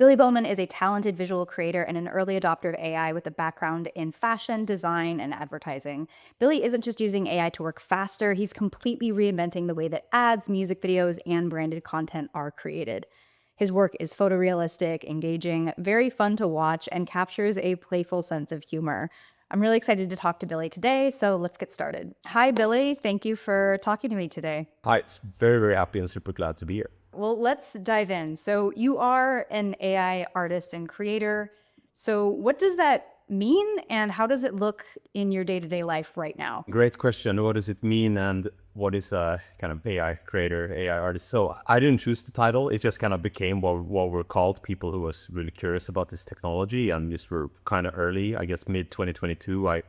Billy Bowman is a talented visual creator and an early adopter of AI with a background in fashion, design, and advertising. Billy isn't just using AI to work faster, he's completely reinventing the way that ads, music videos, and branded content are created. His work is photorealistic, engaging, very fun to watch, and captures a playful sense of humor. I'm really excited to talk to Billy today, so let's get started. Hi, Billy. Thank you for talking to me today. Hi, it's very, very happy and super glad to be here. Well, let's dive in. So, you are an AI artist and creator. So, what does that mean, and how does it look in your day to day life right now? Great question. What does it mean and what is a kind of AI creator, AI artist? So I didn't choose the title. It just kind of became what we're called, people who was really curious about this technology and just were kind of early, I guess mid 2022. I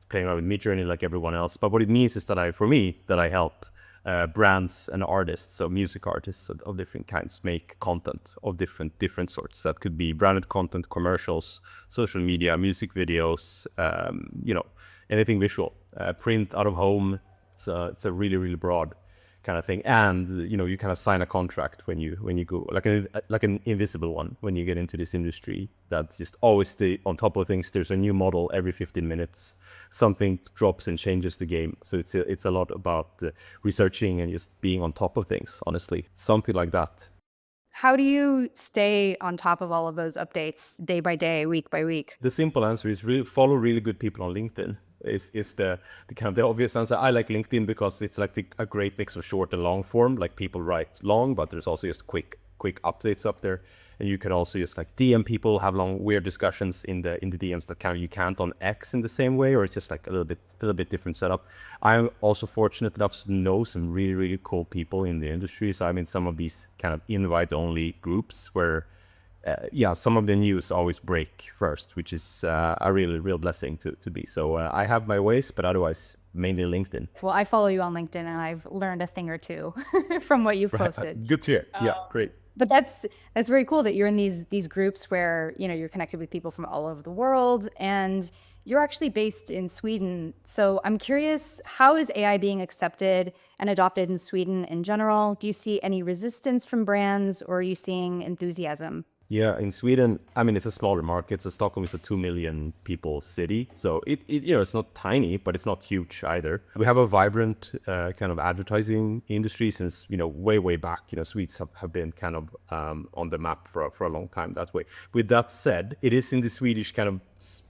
playing around with Midjourney like everyone else. But what it means is that I help brands and artists, so music artists of different kinds, make content of different sorts. That could be branded content, commercials, social media, music videos, anything visual, print, out of home. It's a really really broad kind of thing, and you kind of sign a contract when you go like an invisible one when you get into this industry that just always stay on top of things. There's a new model every 15 minutes, something drops and changes the game. So it's a lot about researching and just being on top of things, honestly, something like that. How do you stay on top of all of those updates day by day, week by week? The simple answer is really follow really good people on LinkedIn. Is the kind of the obvious answer. I like LinkedIn because it's like a great mix of short and long form. Like people write long, but there's also just quick updates up there, and you can also just like DM people, have long weird discussions in the DMs that kind of you can't on X in the same way, or it's just like a little bit different setup. I'm also fortunate enough to know some really really cool people in the industry. So I'm in some of these kind of invite only groups where some of the news always break first, which is a really real blessing to be. So I have my ways, but otherwise mainly LinkedIn. Well, I follow you on LinkedIn and I've learned a thing or two from what you've posted. Good to hear. Yeah, great. But that's very cool that you're in these groups where, you're connected with people from all over the world, and you're actually based in Sweden. So I'm curious, how is AI being accepted and adopted in Sweden in general? Do you see any resistance from brands, or are you seeing enthusiasm? Yeah, in Sweden, I mean, it's a smaller market. So Stockholm is a 2 million people city. So it's not tiny, but it's not huge either. We have a vibrant kind of advertising industry since, way back. Swedes have been kind of on the map for a long time that way. With that said, it is in the Swedish kind of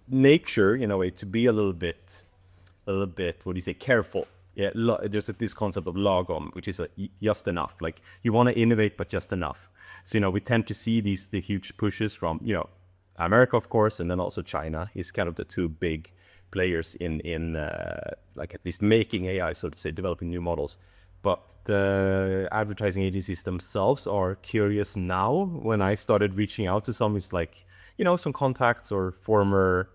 nature, in a way, to be a little bit, what do you say, careful. Yeah, there's this concept of lagom, which is just enough. Like you want to innovate, but just enough. So we tend to see the huge pushes from America, of course, and then also China is kind of the two big players in like at least making AI, so to say, developing new models. But the advertising agencies themselves are curious now. When I started reaching out to some, it's like some contacts or former,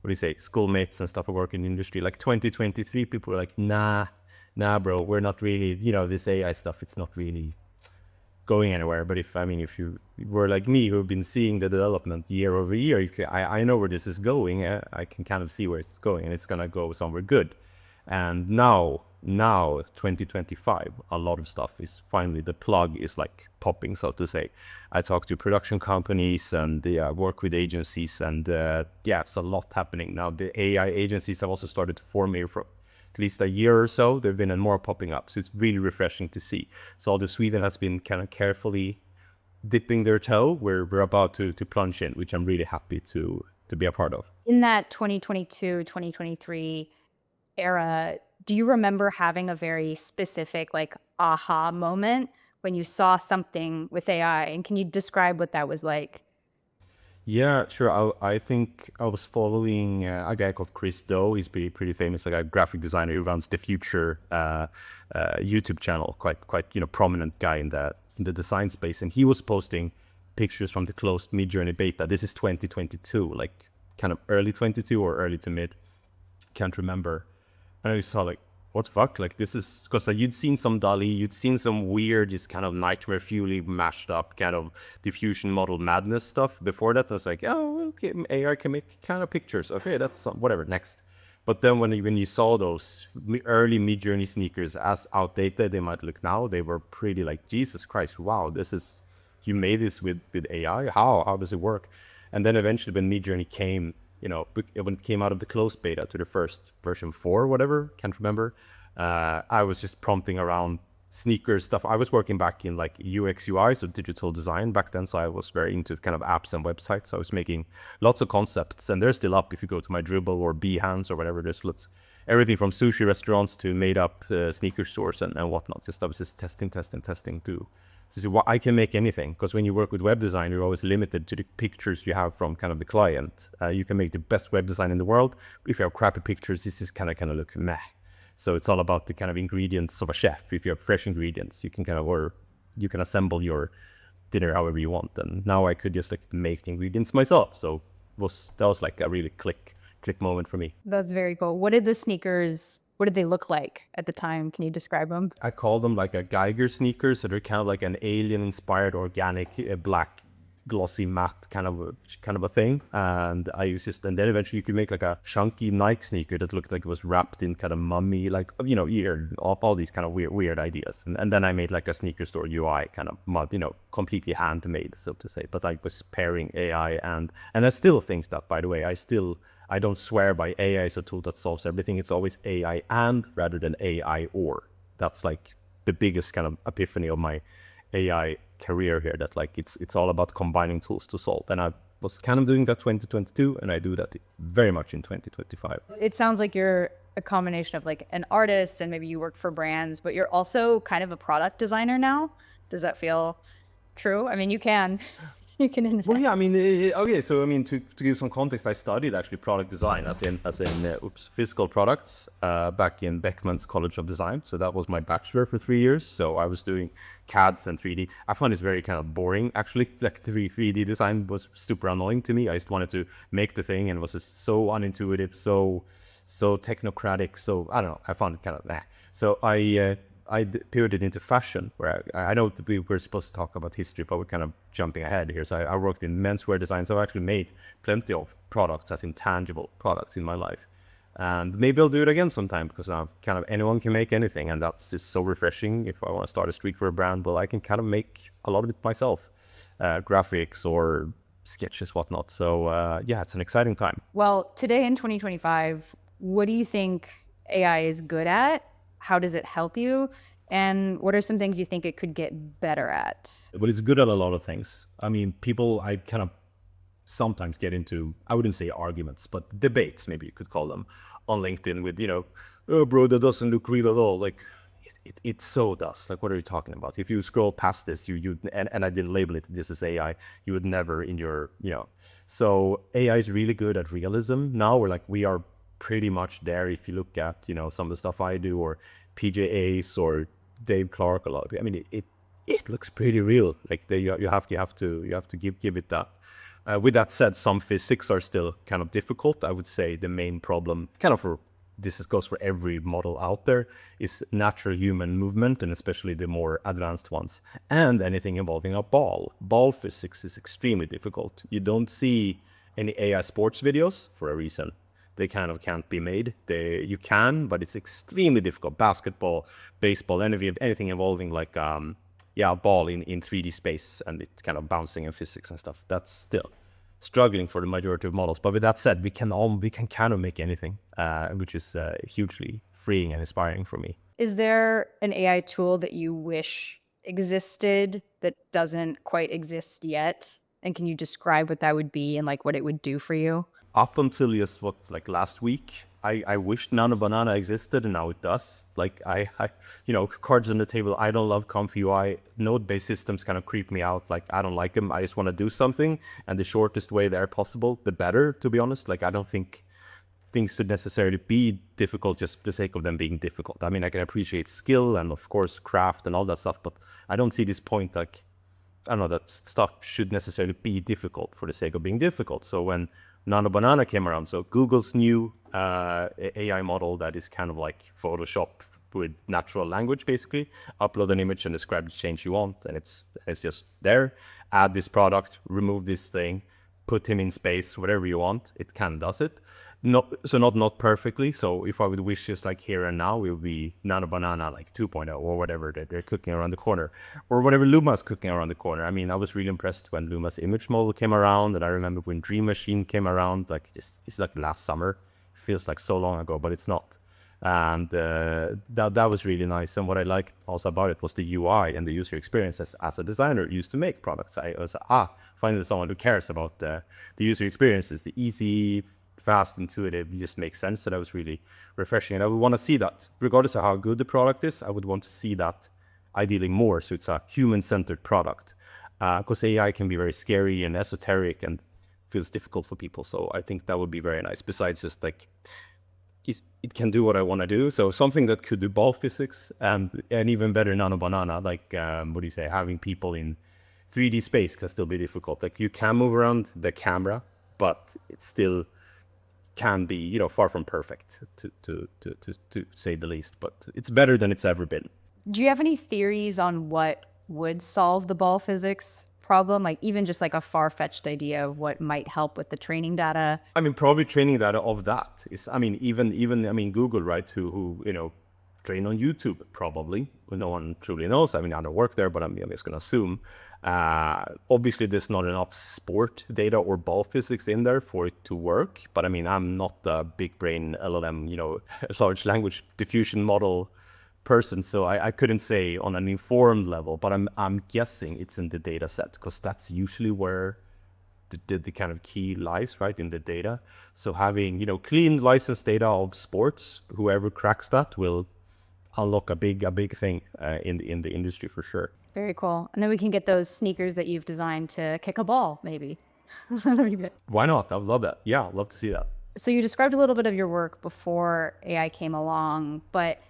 what do you say, schoolmates and stuff who work in the industry, like 2023, people were like, nah, bro, we're not really, this AI stuff, it's not really going anywhere. But if you were like me, who've been seeing the development year over year, I know where this is going. I can kind of see where it's going, and it's going to go somewhere good. And now 2025, a lot of stuff is finally, the plug is like popping, so to say. I talk to production companies and work with agencies, and it's a lot happening now. The AI agencies have also started to form here for at least a year or so. There've been more popping up, so it's really refreshing to see. So although Sweden has been kind of carefully dipping their toe, we're about to plunge in, which I'm really happy to be a part of. In that 2022, 2023 era, do you remember having a very specific like aha moment when you saw something with AI? And can you describe what that was like? Yeah, sure. I think I was following a guy called Chris Doe. He's pretty famous, like a graphic designer who runs the Future YouTube channel. Quite prominent guy in the design space, and he was posting pictures from the closed Midjourney beta. This is 2022, like kind of early 22 or early to mid. Can't remember. And I saw like, what the fuck? Like this is, because you'd seen some DALL-E, you'd seen some weird, just kind of nightmare fuely mashed up kind of diffusion model madness stuff before that. I was like, oh, okay, AI can make kind of pictures. Okay, that's whatever, next. But then when you saw those early Midjourney sneakers as outdated they might look now, they were pretty like, Jesus Christ, wow, this is you made this with AI? How does it work? And then eventually when Midjourney came, when it came out of the closed beta to the first version 4, whatever, can't remember, I was just prompting around sneakers stuff. I was working back in like UX UI, so digital design back then. So I was very into kind of apps and websites. So I was making lots of concepts, and they're still up if you go to my Dribble or Behance or whatever. There's lots, everything from sushi restaurants to made up sneaker stores and whatnot. Just I was just testing to see what I can make anything. Because when you work with web design, you're always limited to the pictures you have from kind of the client. You can make the best web design in the world, but if you have crappy pictures, this is kind of look meh. So it's all about the kind of ingredients of a chef. If you have fresh ingredients, you can you can assemble your dinner however you want. And now I could just like make the ingredients myself. So that was like a really click moment for me. That's very cool. What did they look like at the time? Can you describe them? I call them like a Geiger sneaker. So they're kind of like an alien inspired organic black glossy matte kind of a thing. And I used and then eventually you could make like a chunky Nike sneaker that looked like it was wrapped in kind of mummy, like, off all these kind of weird ideas. And then I made like a sneaker store UI kind of, completely handmade, so to say. But I was pairing AI and I still think that, by the way, I don't swear by AI as a tool that solves everything. It's always AI and rather than AI or. That's like the biggest kind of epiphany of my AI career here, that like it's all about combining tools to solve. And I was kind of doing that 2022, and I do that very much in 2025. It sounds like you're a combination of like an artist and maybe you work for brands, but you're also kind of a product designer now. Does that feel true? I mean, you can invent. Well, yeah, I mean, okay, so I mean, to give some context, I studied actually product design as in physical products back in Beckman's College of Design. So that was my bachelor for 3 years. So I was doing CADs and 3D. I found this very kind of boring, actually. Like 3D design was super annoying to me. I just wanted to make the thing, and it was just so unintuitive, so technocratic. So I don't know, I found it kind of meh. So I pivoted into fashion, where I know that we were supposed to talk about history, but we're kind of jumping ahead here. So I worked in menswear design, so I actually made plenty of products as intangible products in my life. And maybe I'll do it again sometime, because kind of anyone can make anything, and that's just so refreshing. If I want to start a streetwear brand, well, I can kind of make a lot of it myself, graphics or sketches, whatnot. So yeah, it's an exciting time. Well, today in 2025, what do you think AI is good at? How does it help you? And what are some things you think it could get better at? Well, it's good at a lot of things. I mean, I kind of sometimes get into, I wouldn't say arguments, but debates, maybe you could call them, on LinkedIn with, oh, bro, that doesn't look real at all. Like, it so does. Like, what are you talking about? If you scroll past this, and I didn't label it, this is AI, you would never in your, So AI is really good at realism. Now we are pretty much there. If you look at, some of the stuff I do, or PJ Ace or Dave Clark, a lot of people, I mean, it looks pretty real. Like you have to give it that. With that said, some physics are still kind of difficult. I would say the main problem, kind of goes for every model out there, is natural human movement, and especially the more advanced ones, and anything involving a ball. Ball physics is extremely difficult. You don't see any AI sports videos for a reason. They kind of can't be made. You can, but it's extremely difficult. Basketball, baseball, anything involving like a ball in 3D space, and it's kind of bouncing and physics and stuff. That's still struggling for the majority of models. But with that said, we can kind of make anything, which is hugely freeing and inspiring for me. Is there an AI tool that you wish existed that doesn't quite exist yet? And can you describe what that would be and like what it would do for you? Up until just last week, I wished Nano Banana existed, and now it does. Like I cards on the table. I don't love Comfy UI. Node-based systems kind of creep me out. Like I don't like them. I just want to do something, and the shortest way there possible, the better. To be honest, like I don't think things should necessarily be difficult just for the sake of them being difficult. I mean, I can appreciate skill and of course craft and all that stuff, but I don't see this point like, I don't know, that stuff should necessarily be difficult for the sake of being difficult. So when Nano Banana came around, so Google's new AI model that is kind of like Photoshop with natural language, basically. Upload an image and describe the change you want, and it's just there. Add this product, remove this thing, put him in space, whatever you want. It kind of does it. not perfectly. So if I would wish just like here and now, it would be Nano Banana like 2.0 or whatever that they're cooking around the corner, or whatever Luma's cooking around the corner. I mean, I was really impressed when Luma's image model came around, and I remember when Dream Machine came around. Like it's like last summer. It feels like so long ago, but it's not. And that was really nice. And what I liked also about it was the UI and the user experience. As a designer used to make products, I was finally someone who cares about the user experience. It's the easy, fast, intuitive, just makes sense. So that was really refreshing, and I would want to see that regardless of how good the product is. I would want to see that ideally more, so it's a human-centered product, because AI can be very scary and esoteric and feels difficult for people. So I think that would be very nice, besides just like it can do what I want to do. So something that could do ball physics and even better Nano Banana, like what do you say, having people in 3D space can still be difficult. Like you can move around the camera, but it still can be, far from perfect to say the least. But it's better than it's ever been. Do you have any theories on what would solve the ball physics problem? Like even just like a far-fetched idea of what might help with the training data? I mean, probably training data of that is, I mean, even Google, right? Who train on YouTube, probably. No one truly knows. I mean, I don't work there, but I'm just gonna assume. Obviously, there's not enough sport data or ball physics in there for it to work. But I mean, I'm not a big brain LLM, large language diffusion model person, so I couldn't say on an informed level. But I'm guessing it's in the data set, because that's usually where the kind of key lies, right, in the data. So having clean licensed data of sports, whoever cracks that will unlock a big thing in the industry for sure. Very cool. And then we can get those sneakers that you've designed to kick a ball, maybe. That'd be good. Why not? I would love that. Yeah, I'd love to see that. So you described a little bit of your work before AI came along, but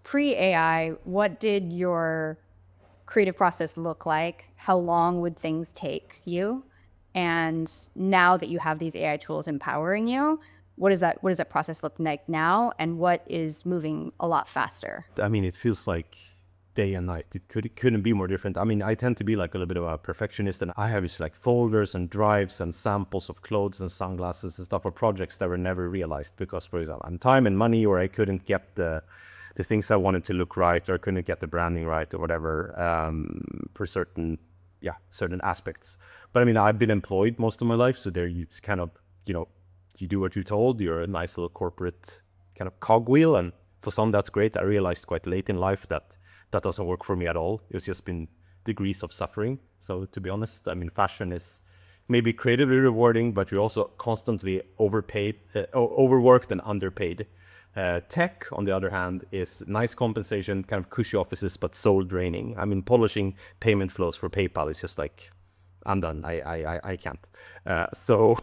pre-AI, what did your creative process look like? How long would things take you? And now that you have these AI tools empowering you, what does that process look like now? And what is moving a lot faster? I mean, it feels like day and night. It couldn't be more different. I mean, I tend to be like a little bit of a perfectionist, and I have just like folders and drives and samples of clothes and sunglasses and stuff for projects that were never realized because, for example, I'm time and money, or I couldn't get the things I wanted to look right, or I couldn't get the branding right, or whatever, for certain aspects. But I mean, I've been employed most of my life, so there you just kind of, you do what you're told. You're a nice little corporate kind of cogwheel, and for some that's great. I realized quite late in life that doesn't work for me at all. It's just been degrees of suffering. So to be honest, I mean, fashion is maybe creatively rewarding, but you're also constantly overworked and underpaid. Tech, on the other hand, is nice compensation, kind of cushy offices, but soul draining. I mean, polishing payment flows for PayPal is just like, I'm done. I can't. So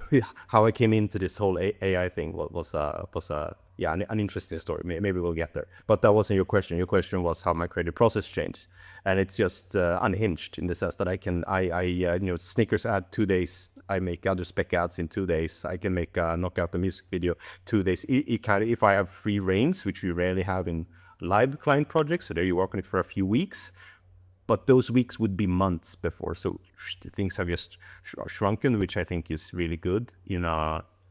how I came into this whole AI thing was an interesting story. Maybe we'll get there. But that wasn't your question. Your question was how my creative process changed, and it's just unhinged in the sense that I Snickers ad 2 days. I make other spec ads in 2 days. I can make knock out the music video 2 days. It kind of, if I have free reins, which we rarely have in live client projects, so there you work on it for a few weeks. But those weeks would be months before. So things have just shrunken, which I think is really good in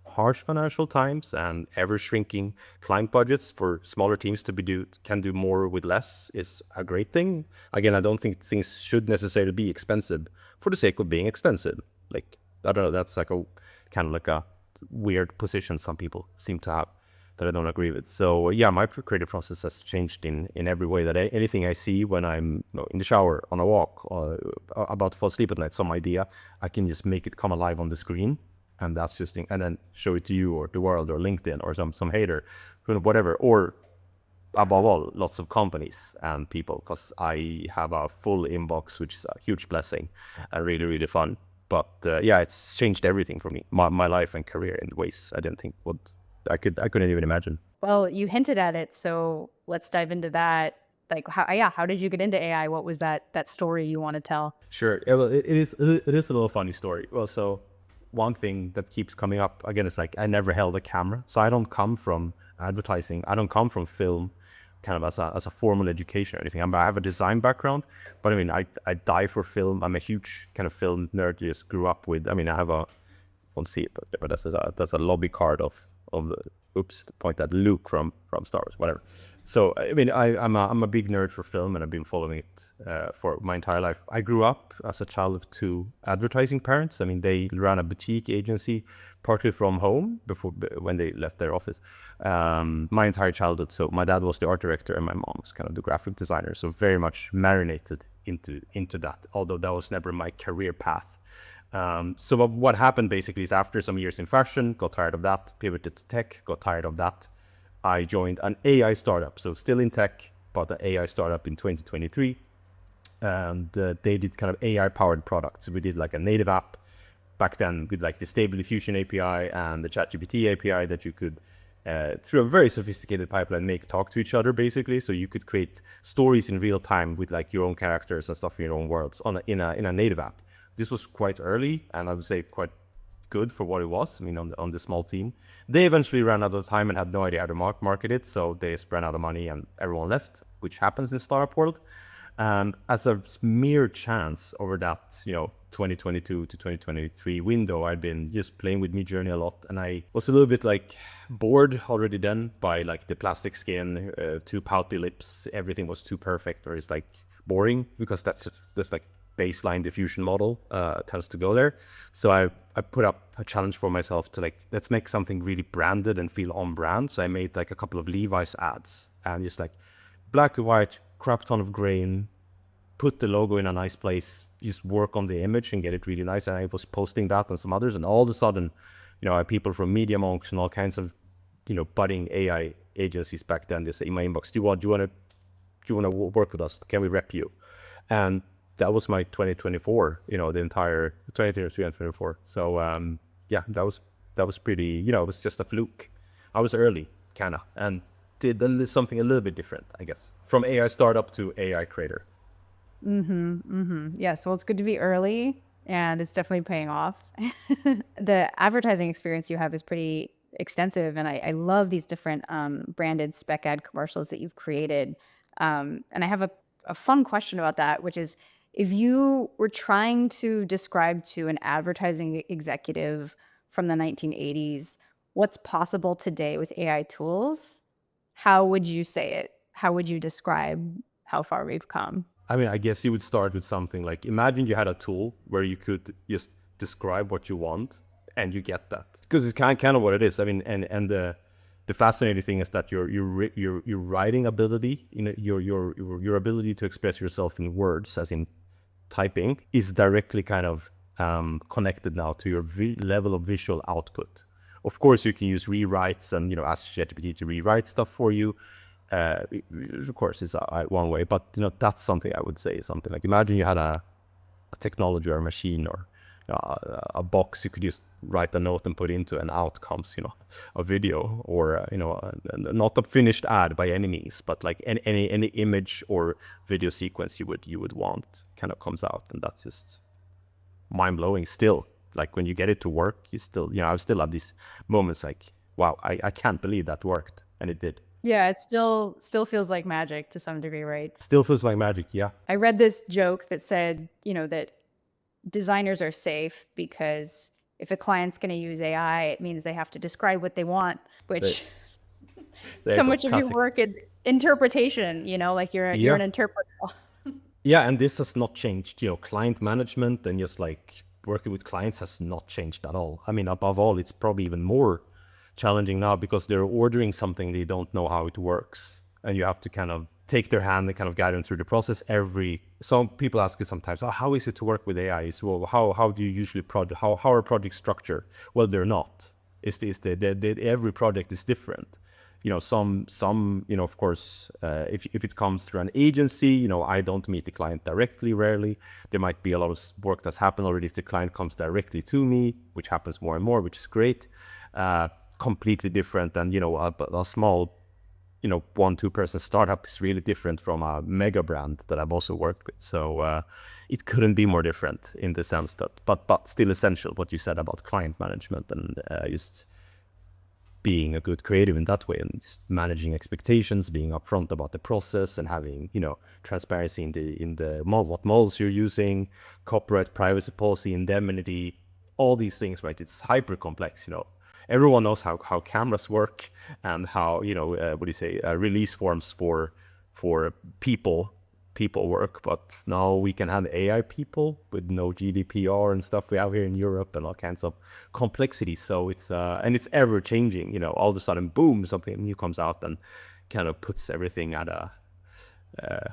harsh financial times and ever shrinking client budgets. For smaller teams to can do more with less is a great thing. Again, I don't think things should necessarily be expensive for the sake of being expensive. Like, I don't know, that's like a kind of like a weird position some people seem to have that I don't agree with. So yeah, my creative process has changed in every way. That anything I see when I'm in the shower, on a walk, or about to fall asleep at night, some idea, I can just make it come alive on the screen, and that's just and then show it to you or the world or LinkedIn or some hater, whatever, or above all, lots of companies and people, because I have a full inbox, which is a huge blessing and really, really fun. But yeah, it's changed everything for me, my life and career in ways I didn't think would. I couldn't even imagine. Well, you hinted at it, so let's dive into that. Like, how did you get into AI? What was that story you want to tell? Sure. Yeah, well, it is a little funny story. Well, so one thing that keeps coming up again is like, I never held a camera, so I don't come from advertising. I don't come from film, kind of as a formal education or anything. I have a design background, but I mean, I die for film. I'm a huge kind of film nerd. Just grew up with. I mean, I have won't see it, but that's a lobby card of of the point at Luke from Star Wars, whatever. So I mean, I'm a big nerd for film, and I've been following it for my entire life. I grew up as a child of two advertising parents. I mean, they ran a boutique agency, partly from home when they left their office. My entire childhood. So my dad was the art director, and my mom was kind of the graphic designer. So very much marinated into that. Although that was never my career path. So what happened basically is after some years in fashion, got tired of that, pivoted to tech, got tired of that. I joined an AI startup, so still in tech, but an AI startup in 2023. And they did kind of AI powered products. So we did like a native app back then with like the Stable Diffusion API and the ChatGPT API that you could, through a very sophisticated pipeline, make talk to each other basically. So you could create stories in real time with like your own characters and stuff in your own worlds in a native app. This was quite early, and I would say quite good for what it was. I mean, on the small team, they eventually ran out of time and had no idea how to market it, so they just ran out of money and everyone left, which happens in startup world. And as a mere chance over that, 2022 to 2023 window, I'd been just playing with Midjourney a lot, and I was a little bit like bored already then by like the plastic skin, too pouty lips, everything was too perfect, or it's like boring, because that's like baseline diffusion model tends to go there. So I put up a challenge for myself to like, let's make something really branded and feel on brand. So I made like a couple of Levi's ads, and just like black and white, crap ton of grain, put the logo in a nice place, just work on the image and get it really nice. And I was posting that on some others, and all of a sudden, I had people from Media Monks and all kinds of, budding AI agencies back then. They say in my inbox, do you want to work with us? Can we rep you? And that was my 2024, the entire 2023 and 2024. So yeah, that was pretty, it was just a fluke. I was early, kind of, and did something a little bit different, I guess, from AI startup to AI creator. Yes, well, it's good to be early, and it's definitely paying off. The advertising experience you have is pretty extensive, and I love these different branded spec ad commercials that you've created. And I have a fun question about that, which is, if you were trying to describe to an advertising executive from the 1980s what's possible today with AI tools, how would you say it? How would you describe how far we've come? I mean, I guess you would start with something like, imagine you had a tool where you could just describe what you want and you get that. Because it's kind of what it is. I mean, and the fascinating thing is that your writing ability, your ability to express yourself in words, as in typing, is directly kind of connected now to your level of visual output. Of course, you can use rewrites and ask ChatGPT to rewrite stuff for you. Of course, it's one way, but that's something I would say is something like, imagine you had a technology or a machine or a box you could just write a note and put into, and out comes a video or not a finished ad by any means, but like any image or video sequence you would want kind of comes out. And that's just mind-blowing still. Like when you get it to work, you still I still have these moments like, wow, I can't believe that worked, and it did. Yeah, it still feels like magic to some degree, right? Still feels like magic, yeah. I read this joke that said, that designers are safe because if a client's going to use AI, it means they have to describe what they want, which so much of your work is interpretation, like you're an interpreter. Yeah, and this has not changed. Client management and just like working with clients has not changed at all. I mean, above all, it's probably even more challenging now because they're ordering something they don't know how it works, and you have to kind of take their hand and kind of guide them through the process. Some people ask you sometimes, how is it to work with AI? So, well, how do you usually how are projects structured? Well, they're not. Every project is different. Some of course, if it comes through an agency, I don't meet the client directly, rarely. There might be a lot of work that's happened already if the client comes directly to me, which happens more and more, which is great. Completely different than, a small 1-2 person startup is really different from a mega brand that I've also worked with. So it couldn't be more different in the sense that, but still essential, what you said about client management and just being a good creative in that way, and just managing expectations, being upfront about the process, and having transparency in the what models you're using, copyright, privacy policy, indemnity, all these things, right? It's hyper complex. everyone knows how cameras work and how, what do you say, release forms for people work. But now we can have AI people with no GDPR and stuff we have here in Europe and all kinds of complexity. So it's and it's ever changing. All of a sudden, boom, something new comes out and kind of puts everything at a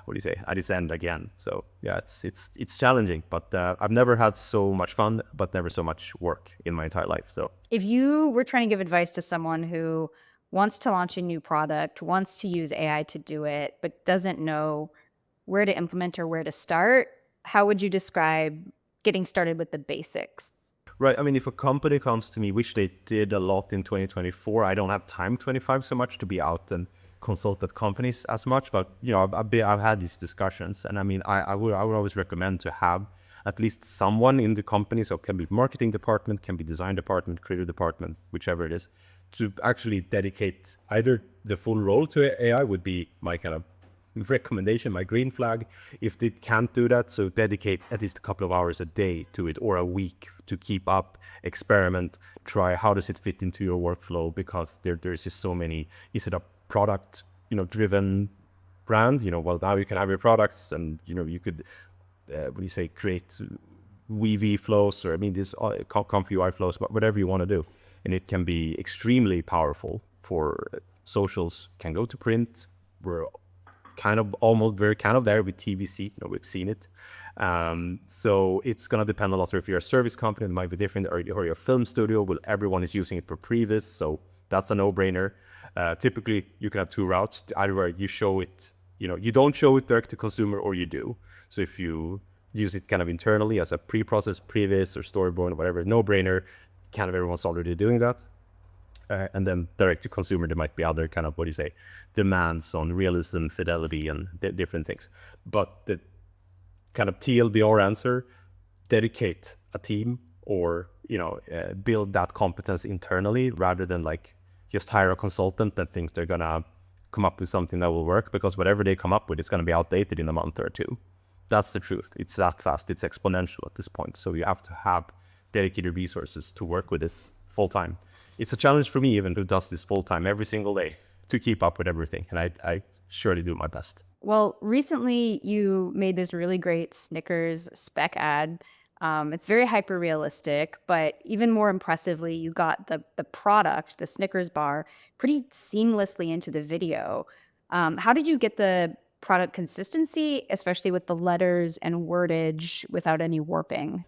what do you say, at its end again. So yeah, it's challenging, but I've never had so much fun, but never so much work in my entire life. So If you were trying to give advice to someone who wants to launch a new product, wants to use AI to do it, but doesn't know where to implement or where to start, how would you describe getting started with the basics? right, I mean, if a company comes to me, which they did a lot in 2024, I don't have time 25 so much to be out and consult at companies as much, but I've had these discussions, and I mean, I would always recommend to have at least someone in the company, so it can be marketing department, can be design department, creative department, whichever it is, to actually dedicate either the full role to AI would be my kind of recommendation, my green flag. If they can't do that, so dedicate at least a couple of hours a day to it, or a week, to keep up, experiment, try how does it fit into your workflow, because there's just so many. Is it a product driven brand? Well, now you can have your products, and you could what do you say, create VV flows, or I mean this Conf UI flows, but whatever you want to do, and it can be extremely powerful for socials. Can go to print. We're kind of almost very kind of there with TVC. We've seen it. So it's gonna depend a lot. If you're a service company, it might be different, or you're a film studio, well, everyone is using it for previs, so that's a no-brainer. Typically, you can have two routes. Either way, you show it, you don't show it direct to consumer, or you do. So if you use it kind of internally as a pre-process, previs, or storyboard, or whatever, no-brainer. Kind of everyone's already doing that. And then direct to consumer, there might be other kind of, what do you say, demands on realism, fidelity, and different things. But the kind of TLDR answer, dedicate a team, or build that competence internally, rather than like just hire a consultant and think they're gonna come up with something that will work, because whatever they come up with is gonna be outdated in a month or two. That's the truth. It's that fast. It's exponential at this point. So you have to have dedicated resources to work with this full time. It's a challenge for me, even who does this full time every single day, to keep up with everything. And I surely do my best. Well, recently you made this really great Snickers spec ad. It's very hyper realistic, but even more impressively, you got the product, the Snickers bar, pretty seamlessly into the video. How did you get the product consistency, especially with the letters and wordage, without any warping?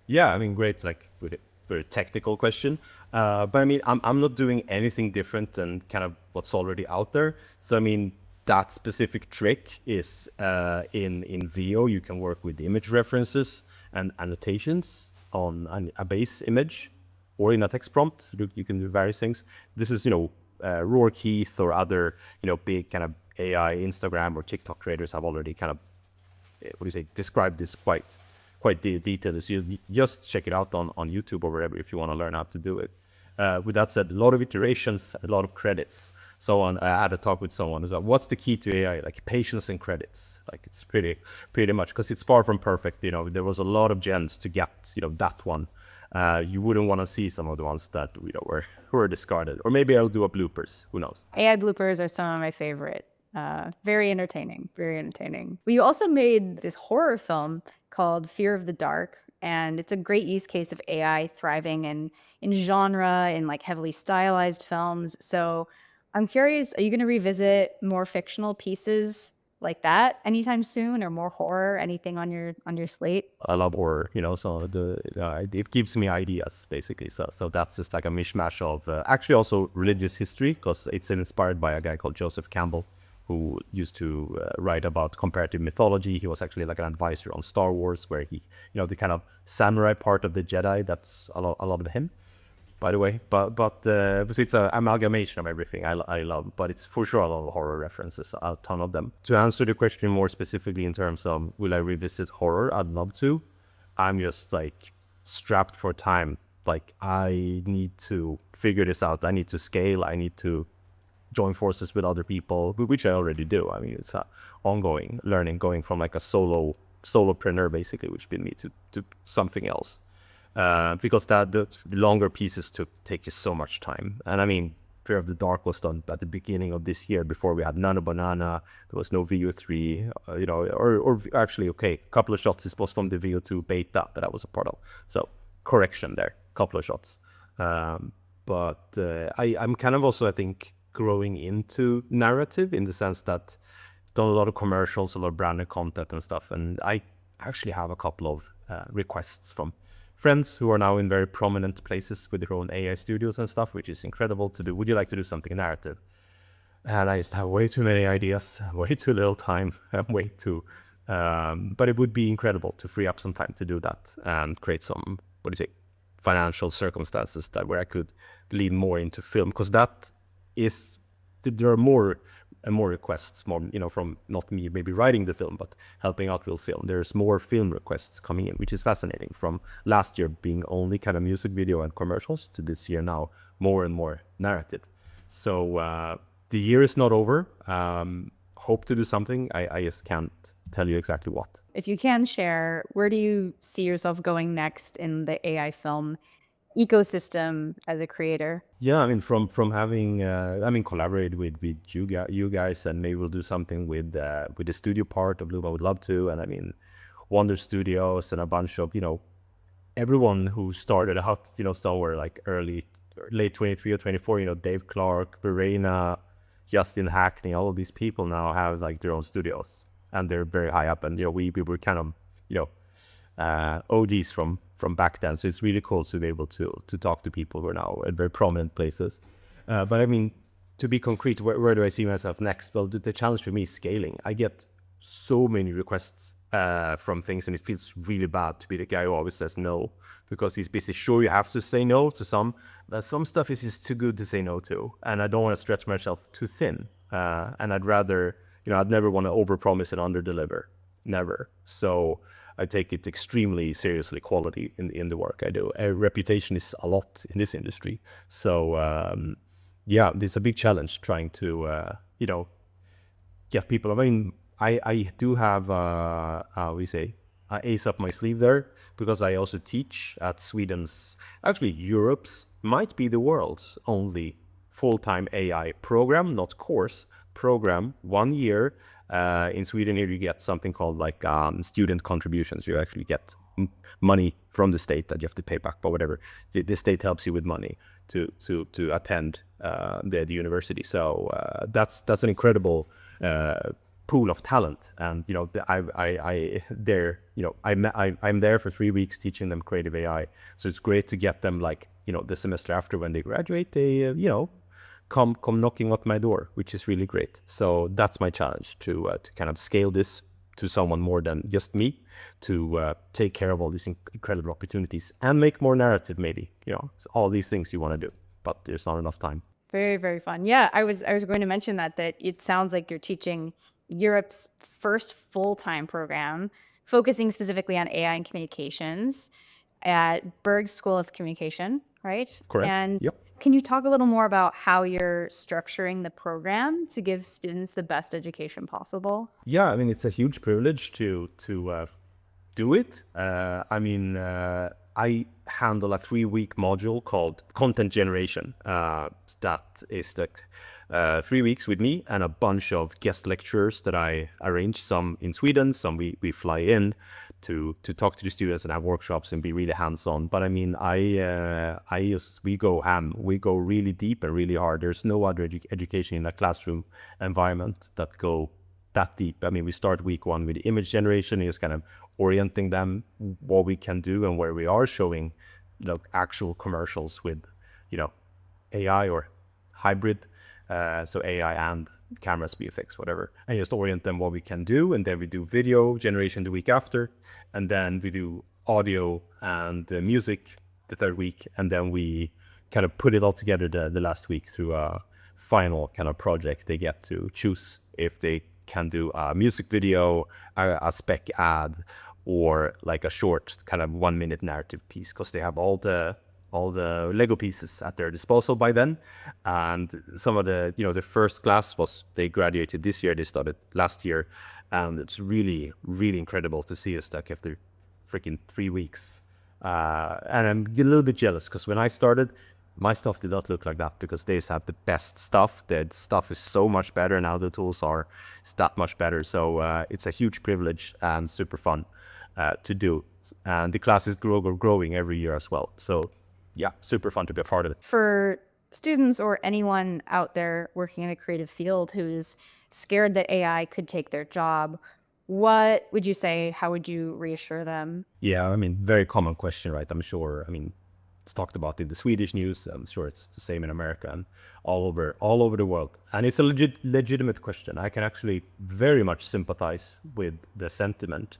Yeah, I mean, great, like very technical question. But I mean, I'm not doing anything different than kind of what's already out there. So I mean, that specific trick is in VO, you can work with image references and annotations on a base image, or in a text prompt. You can do various things. This is Rourke Heath or other big kind of AI Instagram or TikTok creators have already kind of described this quite detailed. So you just check it out on YouTube or wherever if you want to learn how to do it. With that said, a lot of iterations, a lot of credits. So I had a talk with someone who's like, what's the key to AI? Like patience and credits. Like it's pretty much, because it's far from perfect. There was a lot of gens to get that one. You wouldn't want to see some of the ones that were discarded. Or maybe I'll do a bloopers. Who knows? AI bloopers are some of my favorite. Very entertaining, very entertaining. Well, you also made this horror film called Fear of the Dark, and it's a great use case of AI thriving in genre, in like heavily stylized films. So I'm curious, are you going to revisit more fictional pieces like that anytime soon, or more horror, anything on your slate? I love horror, so it gives me ideas basically. So that's just like a mishmash of actually also religious history, because it's inspired by a guy called Joseph Campbell, who used to write about comparative mythology. He was actually like an advisor on Star Wars, where he, the kind of samurai part of the Jedi, that's a lot of him, by the way. But it's an amalgamation of everything I love. But it's for sure a lot of horror references, a ton of them. To answer the question more specifically in terms of will I revisit horror, I'd love to. I'm just like strapped for time. Like I need to figure this out. I need to scale. I need to join forces with other people, which I already do. I mean, it's a ongoing learning, going from like a solopreneur basically, which been me to something else. because the longer pieces take you so much time. And I mean, Fear of the Dark was done at the beginning of this year before we had Nano Banana. There was no VO3, or actually, okay, a couple of shots. This was from the VO2 beta that I was a part of. So correction there, couple of shots. But I'm kind of also, I think, growing into narrative in the sense that I've done a lot of commercials, a lot of branded content and stuff. And I actually have a couple of requests from friends who are now in very prominent places with their own AI studios and stuff, which is incredible to do. Would you like to do something narrative? And I just have way too many ideas, way too little time, and way too. But it would be incredible to free up some time to do that and create some, what do you say, financial circumstances that where I could lean more into film, because that is, there are more and more requests, more, from not me maybe writing the film, but helping out with film. There's more film requests coming in, which is fascinating. From last year being only kind of music video and commercials to this year now more and more narrative. So the year is not over. Hope to do something. I just can't tell you exactly what. If you can share, where do you see yourself going next in the AI film ecosystem as a creator? Yeah, I mean, from having collaborated with you guys, and maybe we'll do something with the studio part of Loom. I would love to. And I mean, Wonder Studios and a bunch of everyone who started out somewhere like late 23 or 24. Dave Clark, Verena, Justin Hackney, all of these people now have like their own studios, and they're very high up. And we were kind of OGs from back then. So it's really cool to be able to talk to people who are now at very prominent places. But I mean, to be concrete, where do I see myself next? Well, the challenge for me is scaling. I get so many requests from things, and it feels really bad to be the guy who always says no, because he's busy. Sure, you have to say no to some, but some stuff is just too good to say no to, and I don't want to stretch myself too thin. And I'd rather, I'd never want to overpromise and underdeliver, never. So I take it extremely seriously, quality in the work I do. Reputation is a lot in this industry. So yeah, it's a big challenge trying to, get people. I mean, I do have, ace up my sleeve there, because I also teach at Sweden's, actually Europe's, might be the world's only full-time AI program, not course, program, 1 year. In Sweden here, you get something called like student contributions. You actually get money from the state that you have to pay back, but whatever. The state helps you with money to attend the university. So that's an incredible pool of talent. And I'm there for 3 weeks teaching them creative AI. So it's great to get them like the semester after, when they graduate, they come knocking at my door, which is really great. So that's my challenge, to kind of scale this to someone more than just me, to take care of all these incredible opportunities and make more narrative, maybe, all these things you want to do, but there's not enough time. Very, very fun. Yeah, I was going to mention that it sounds like you're teaching Europe's first full-time program, focusing specifically on AI and communications at Berg School of Communication, right? Correct. And yep. Can you talk a little more about how you're structuring the program to give students the best education possible? Yeah, I mean, it's a huge privilege to do it. I handle a 3-week module called content generation. That is like 3 weeks with me and a bunch of guest lecturers that I arrange, some in Sweden, some we fly in to talk to the students and have workshops and be really hands-on. But I mean, we go ham, we go really deep and really hard. There's no other education in a classroom environment that go that deep. I mean, we start week 1 with image generation, just kind of orienting them what we can do and where we are, showing actual commercials with AI or hybrid, so AI and cameras, VFX, whatever, and just orient them what we can do. And then we do video generation the week after, and then we do audio and music the 3rd week, and then we kind of put it all together the last week through a final kind of project. They get to choose if they can do a music video, a spec ad, or like a short kind of 1-minute narrative piece, because they have all the Lego pieces at their disposal by then. And some of the the first class they graduated this year, they started last year, and it's really, really incredible to see us like after freaking 3 weeks And I'm a little bit jealous because when I started, my stuff did not look like that because they have the best stuff. The stuff is so much better now. The tools are that much better. So it's a huge privilege and super fun to do. And the class is growing every year as well. So yeah, super fun to be a part of it. For students or anyone out there working in a creative field who's scared that AI could take their job, what would you say? How would you reassure them? Yeah, I mean, very common question, right? I'm sure. I mean, it's talked about in the Swedish news. I'm sure it's the same in America and all over the world. And it's a legitimate question. I can actually very much sympathize with the sentiment.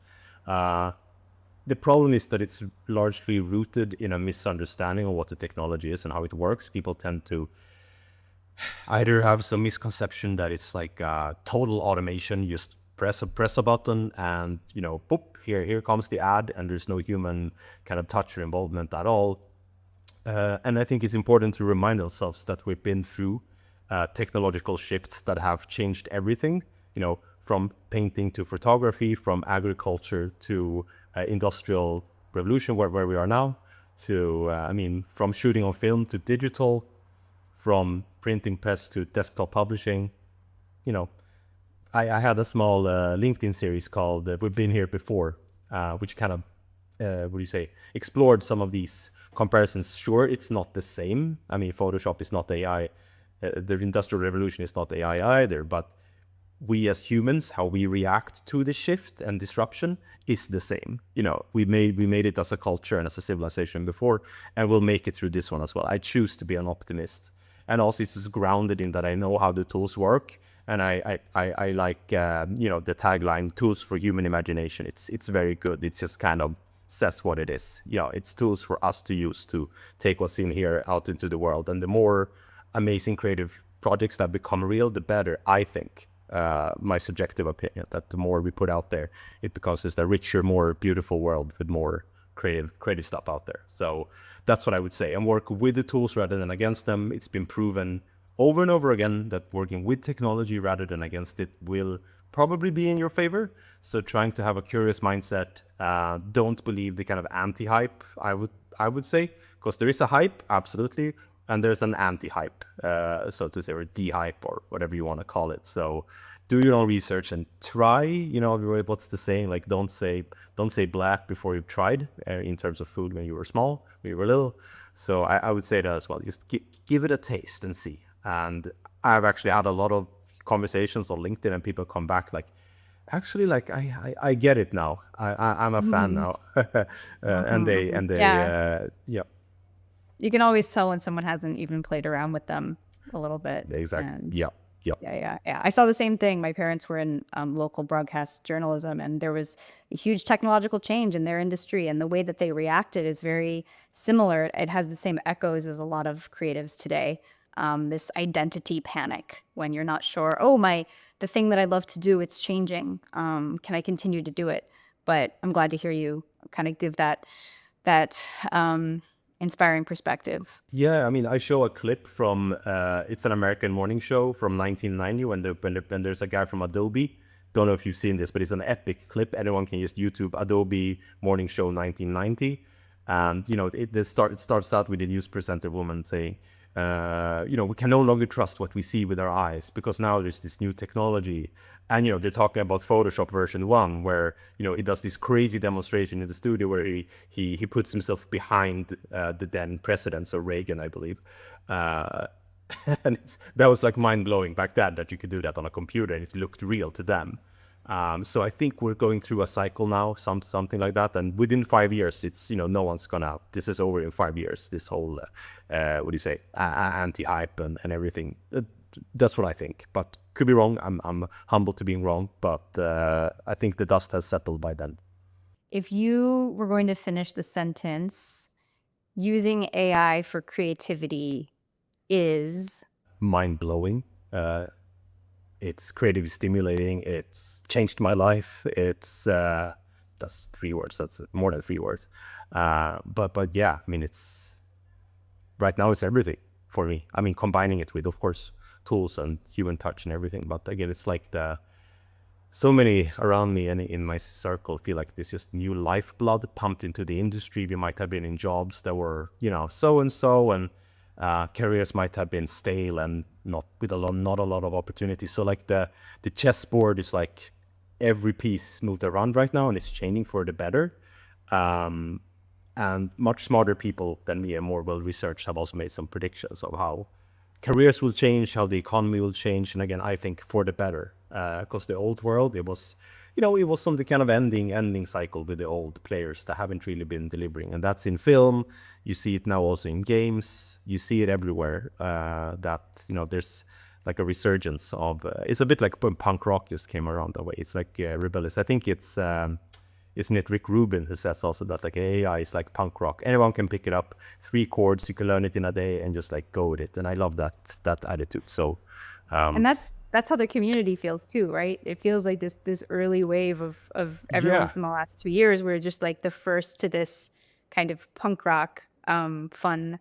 The problem is that it's largely rooted in a misunderstanding of what the technology is and how it works. People tend to either have some misconception that it's like total automation. You just press a button and, you know, boop, here comes the ad, and there's no human kind of touch or involvement at all. And I think it's important to remind ourselves that we've been through technological shifts that have changed everything, you know, from painting to photography, from agriculture to industrial revolution, where we are now, to, I mean, from shooting on film to digital, from printing press to desktop publishing. You know, I had a small LinkedIn series called We've Been Here Before, which kind of, what do you say, explored some of these comparisons. Sure, it's not the same. I mean, Photoshop is not AI. The Industrial Revolution is not AI either, but we as humans, how we react to the shift and disruption is the same. You know, we made it as a culture and as a civilization before, and we'll make it through this one as well. I choose to be an optimist. And also it's just grounded in that I know how the tools work. And I like, you know, the tagline, tools for human imagination. It's very good. It just kind of says what it is. You know, it's tools for us to use to take what's in here out into the world. And the more amazing creative projects that become real, the better, I think. My subjective opinion, that the more we put out there, it becomes just a richer, more beautiful world with more creative stuff out there. So that's what I would say, and work with the tools rather than against them. It's been proven over and over again that working with technology rather than against it will probably be in your favor. So trying to have a curious mindset, don't believe the kind of anti-hype, I would say, because there is a hype, absolutely, and there's an anti-hype, so to say, or de-hype, or whatever you want to call it. So do your own research and try, you know, what's the saying? Like, don't say black before you've tried, in terms of food when you were small, when you were little. So I would say that as well. Just give it a taste and see. And I've actually had a lot of conversations on LinkedIn, and people come back like, actually, like I get it now. I'm a fan now. And they yeah. You can always tell when someone hasn't even played around with them a little bit. Exactly. And Yeah. yeah. I saw the same thing. My parents were in local broadcast journalism, and there was a huge technological change in their industry, and the way that they reacted is very similar. It has the same echoes as a lot of creatives today. This identity panic when you're not sure, the thing that I love to do, it's changing. Can I continue to do it? But I'm glad to hear you kind of give that inspiring perspective. Yeah, I mean, I show a clip from, it's an American morning show from 1990 when there's a guy from Adobe. Don't know if you've seen this, but it's an epic clip. Anyone can just YouTube Adobe morning show 1990. And, you know, it starts out with a news presenter woman saying, you know, we can no longer trust what we see with our eyes because now there's this new technology. And, you know, they're talking about Photoshop version 1, where, you know, he does this crazy demonstration in the studio where he puts himself behind the then president, so Reagan, I believe. And that was like mind-blowing back then, that you could do that on a computer and it looked real to them. So I think we're going through a cycle now, something like that. And within 5 years, it's, you know, no one's gonna, this is over in 5 years, this whole, what do you say, anti-hype and everything. That's what I think, but could be wrong. I'm humble to being wrong, but I think the dust has settled by then. If you were going to finish the sentence, using AI for creativity is mind-blowing. It's creatively stimulating. It's changed my life. It's that's 3 words. That's more than 3 words. But yeah, I mean, it's right now it's everything for me. I mean, combining it with, of course, tools and human touch and everything. But again, it's like so many around me and in my circle feel like there's just new lifeblood pumped into the industry. We might have been in jobs that were, so and so, and careers might have been stale and not a lot of opportunities. So like the chessboard is like every piece moved around right now, and it's changing for the better. And much smarter people than me and more well-researched have also made some predictions of how careers will change, how the economy will change. And again, I think for the better, because the old world, it was some kind of ending cycle with the old players that haven't really been delivering. And that's in film. You see it now also in games. You see it everywhere, that, there's like a resurgence of, it's a bit like when punk rock just came around that way. It's like rebellious. I think it's, isn't it Rick Rubin who says also that like AI is like punk rock. Anyone can pick it up, 3 chords, you can learn it in a day and just like go with it. And I love that attitude. So, And that's how the community feels too, right? It feels like this early wave of everyone yeah, from the last 2 years. We're just like the first to this kind of punk rock fun genre.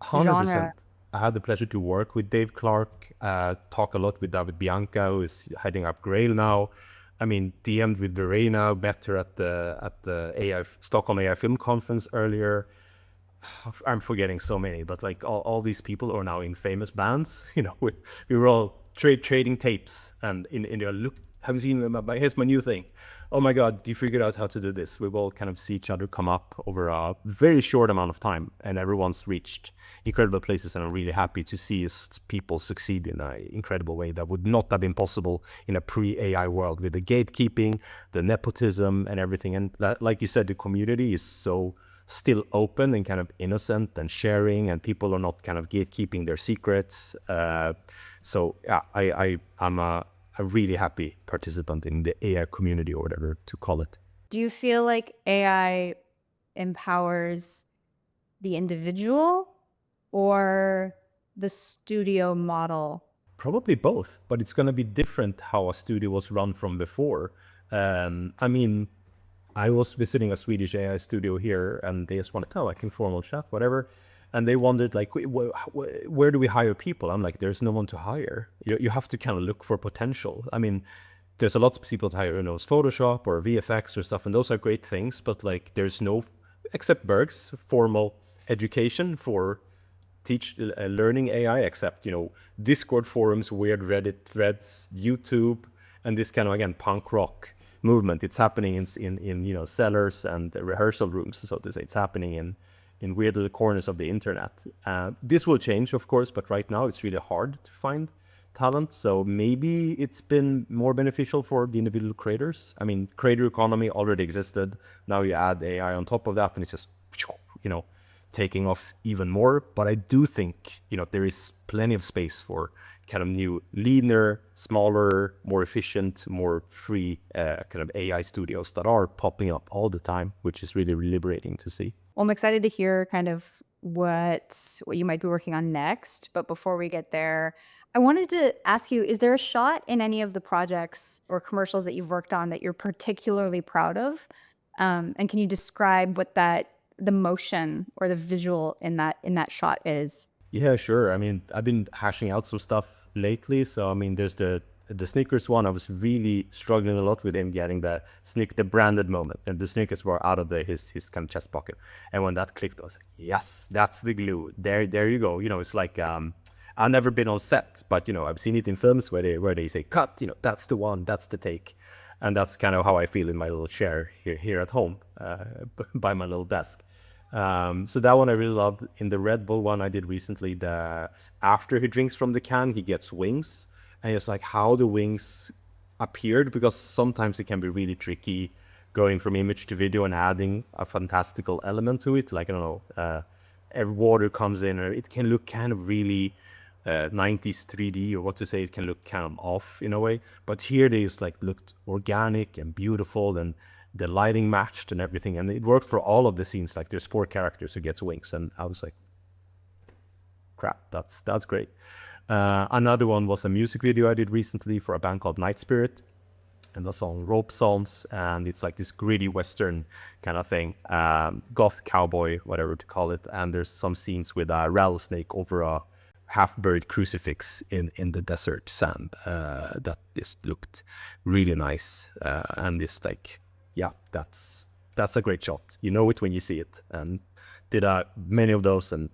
100%. I had the pleasure to work with Dave Clark, talk a lot with David Bianca, who is heading up Grail now. I mean, DM'd with Verena, met her at the Stockholm AI Film Conference earlier. I'm forgetting so many, but like all these people are now in famous bands. We were all trading tapes, and in their look, haven't seen them. Here's my new thing. Oh my God, you figured out how to do this. We've all kind of see each other come up over a very short amount of time, and everyone's reached incredible places. And I'm really happy to see people succeed in an incredible way that would not have been possible in a pre-AI world, with the gatekeeping, the nepotism, and everything. And like you said, the community is so still open and kind of innocent and sharing, and people are not kind of gatekeeping their secrets. So yeah, I'm a really happy participant in the AI community, or whatever to call it. Do you feel like AI empowers the individual or the studio model? Probably both, but it's going to be different how a studio was run from before. I mean, I was visiting a Swedish AI studio here, and they just wanted to, like, informal chat, whatever. And they wondered, like, where do we hire people? I'm like, there's no one to hire. You have to kind of look for potential. I mean, there's a lot of people to hire who knows Photoshop or VFX or stuff, and those are great things. But like, there's no, except Berg's, formal education for learning AI, except Discord forums, weird Reddit threads, YouTube, and this kind of, again, punk rock movement. It's happening in cellars and rehearsal rooms, so to say. It's happening in weird little corners of the internet. This will change, of course, but right now it's really hard to find talent. So maybe it's been more beneficial for the individual creators. I mean, creator economy already existed. Now you add AI on top of that, and it's just taking off even more. But I do think there is plenty of space for kind of new, leaner, smaller, more efficient, more free kind of AI studios that are popping up all the time, which is really liberating to see. Well, I'm excited to hear kind of what you might be working on next. But before we get there, I wanted to ask you, is there a shot in any of the projects or commercials that you've worked on that you're particularly proud of? And can you describe what the motion or the visual in that shot is? Yeah, sure. I mean, I've been hashing out some stuff lately. So, I mean, there's the Snickers one. I was really struggling a lot with him getting the branded moment. And the Snickers were out of his kind of chest pocket. And when that clicked, I was like, yes, that's the glue. There you go. It's like, I've never been on set, but, I've seen it in films where they say, cut, that's the one, that's the take. And that's kind of how I feel in my little chair here at home, by my little desk. So that one I really loved. In the Red Bull one I did recently, after he drinks from the can, he gets wings. And it's like how the wings appeared, because sometimes it can be really tricky going from image to video and adding a fantastical element to it. Like, I don't know, water comes in, or it can look kind of really 90s 3D, or what to say, it can look kind of off in a way. But here they just like looked organic and beautiful, and the lighting matched and everything, and it worked for all of the scenes. Like, there's 4 characters who gets wings, and I was like, crap, that's great. Another one was a music video I did recently for a band called Night Spirit, and the song Rope Psalms, and it's like this gritty western kind of thing, goth cowboy, whatever to call it. And there's some scenes with a rattlesnake over a half-buried crucifix in the desert sand that just looked really nice. And it's like, yeah, that's a great shot. You know it when you see it. And did many of those, and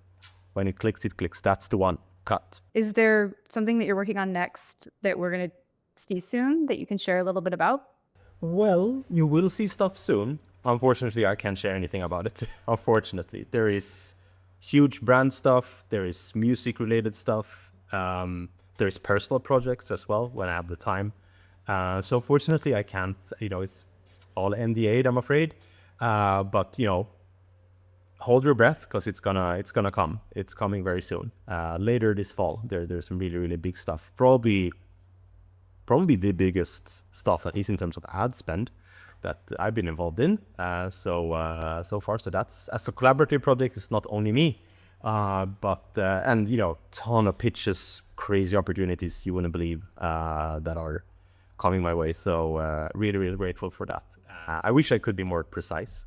when it clicks, it clicks. That's the one. Cut. Is there something that you're working on next that we're going to see soon that you can share a little bit about? Well, you will see stuff soon. Unfortunately, I can't share anything about it. Unfortunately, there is huge brand stuff. There is music related stuff. There is personal projects as well when I have the time. So fortunately, I can't, it's all NDA'd, I'm afraid. But, hold your breath, because it's gonna come. It's coming very soon. Later this fall, there's some really, really big stuff. Probably the biggest stuff, at least in terms of ad spend, that I've been involved in. So far, so that's, as a collaborative project, it's not only me, but ton of pitches, crazy opportunities you wouldn't believe that are coming my way. So really, really grateful for that. I wish I could be more precise.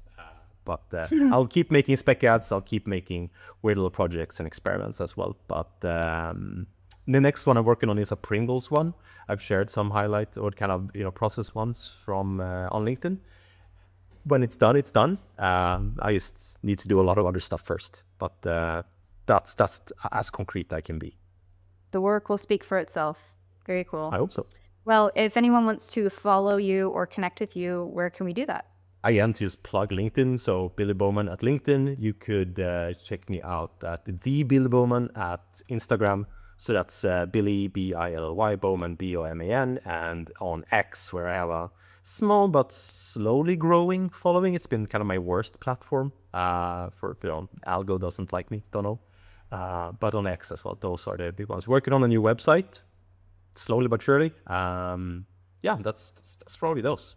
But I'll keep making spec ads. I'll keep making weird little projects and experiments as well. But the next one I'm working on is a Pringles one. I've shared some highlight or kind of process ones from on LinkedIn. When it's done, it's done. I just need to do a lot of other stuff first. But that's as concrete I can be. The work will speak for itself. Very cool. I hope so. Well, if anyone wants to follow you or connect with you, where can we do that? Again, to just plug LinkedIn, so Billy Bowman at LinkedIn. You could check me out at the Billy Bowman at Instagram. So that's Billy, Billy, Bowman, Boman, and on X, where I have a small but slowly growing following. It's been kind of my worst platform for algo doesn't like me, don't know. But on X as well, those are the big ones. Working on a new website, slowly but surely. Yeah, that's probably those.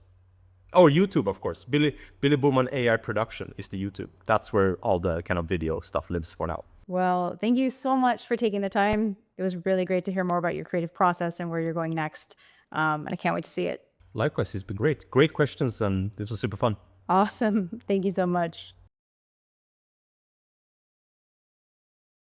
Oh, YouTube, of course. Billy Boman AI Production is the YouTube. That's where all the kind of video stuff lives for now. Well, thank you so much for taking the time. It was really great to hear more about your creative process and where you're going next. And I can't wait to see it. Likewise, it's been great. Great questions, and this was super fun. Awesome. Thank you so much.